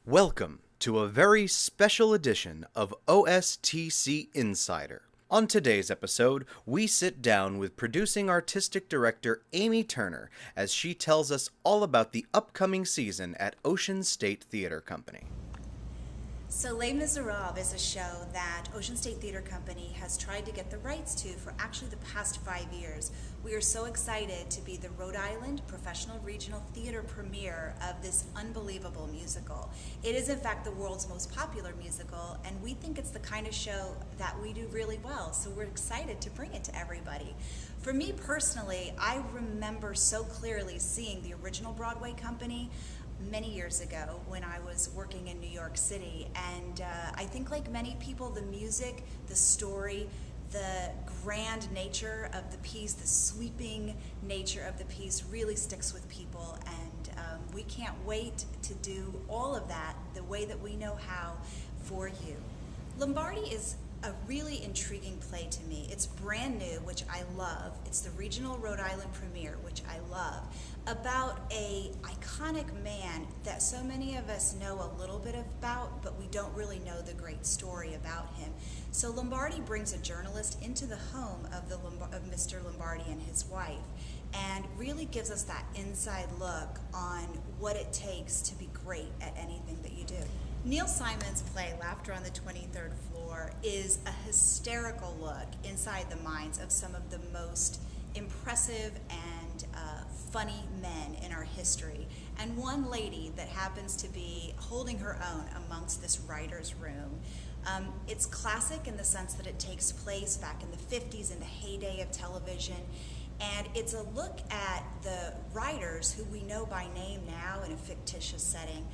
Welcome to a very special edition of OSTC Insider. On today's episode, we sit down with producing artistic director Amiee Turner as she tells us all about the upcoming season at Ocean State Theater Company. So Les Miserables is a show that Ocean State Theater Company has tried to get the rights to for actually the past 5 years. We are so excited to be the Rhode Island Professional Regional Theater premiere of this unbelievable musical. It is in fact the world's most popular musical, and we think it's the kind of show that we do really well, so we're excited to bring it to everybody. For me personally, I remember so clearly seeing the original Broadway company many years ago when I was working in New York City, and I think like many people, the music, the story, the grand nature of the piece, the sweeping nature of the piece really sticks with people, and we can't wait to do all of that the way that we know how for you. Lombardi is a really intriguing play to me. It's brand new, which I love. It's the regional Rhode Island premiere, which I love, about a iconic man that so many of us know a little bit about, but we don't really know the great story about him. So Lombardi brings a journalist into the home of Mr. Lombardi and his wife, and really gives us that inside look on what it takes to be great at anything that you do. Neil Simon's play, Laughter on the 23rd Floor, is a hysterical look inside the minds of some of the most impressive and funny men in our history, and one lady that happens to be holding her own amongst this writer's room. It's classic in the sense that it takes place back in the 50s, in the heyday of television, and it's a look at the writers who we know by name now in a fictitious setting.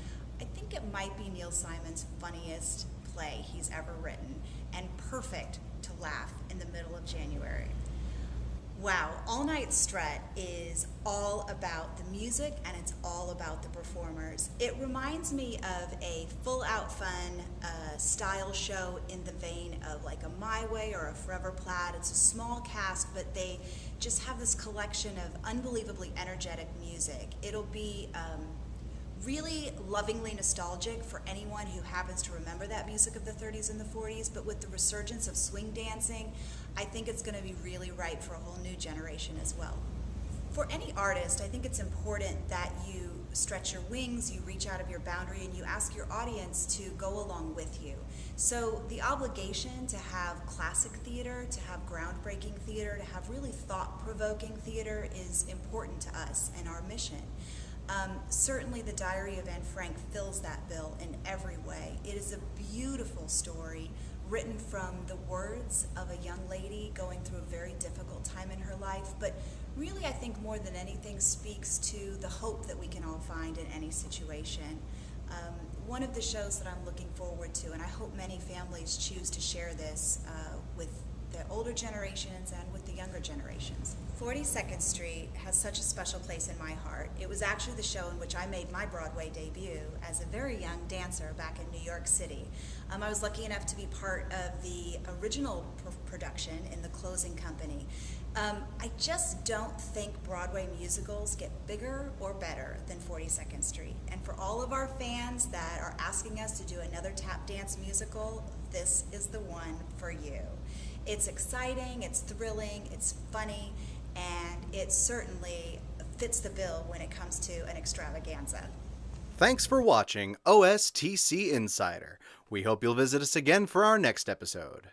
I think it might be Neil Simon's funniest play he's ever written, and perfect to laugh in the middle of January. Wow, All Night Strut is all about the music, and it's all about the performers. It reminds me of a full-out fun style show in the vein of like a My Way or a Forever Plaid. It's a small cast, but they just have this collection of unbelievably energetic music. It'll be really lovingly nostalgic for anyone who happens to remember that music of the 30s and the 40s, but with the resurgence of swing dancing, I think it's going to be really right for a whole new generation as well. For any artist, I think it's important that you stretch your wings, you reach out of your boundary, and you ask your audience to go along with you. So the obligation to have classic theater, to have groundbreaking theater, to have really thought-provoking theater is important to us and our mission. Certainly the Diary of Anne Frank fills that bill in every way. It is a beautiful story written from the words of a young lady going through a very difficult time in her life, but really I think more than anything speaks to the hope that we can all find in any situation. One of the shows that I'm looking forward to, and I hope many families choose to share this with the older generations and with the younger generations. 42nd Street has such a special place in my heart. It was actually the show in which I made my Broadway debut as a very young dancer back in New York City. I was lucky enough to be part of the original production in the closing company. I just don't think Broadway musicals get bigger or better than 42nd Street. And for all of our fans that are asking us to do another tap dance musical, this is the one for you. It's exciting, it's thrilling, it's funny, and it certainly fits the bill when it comes to an extravaganza. Thanks for watching OSTC Insider. We hope you'll visit us again for our next episode.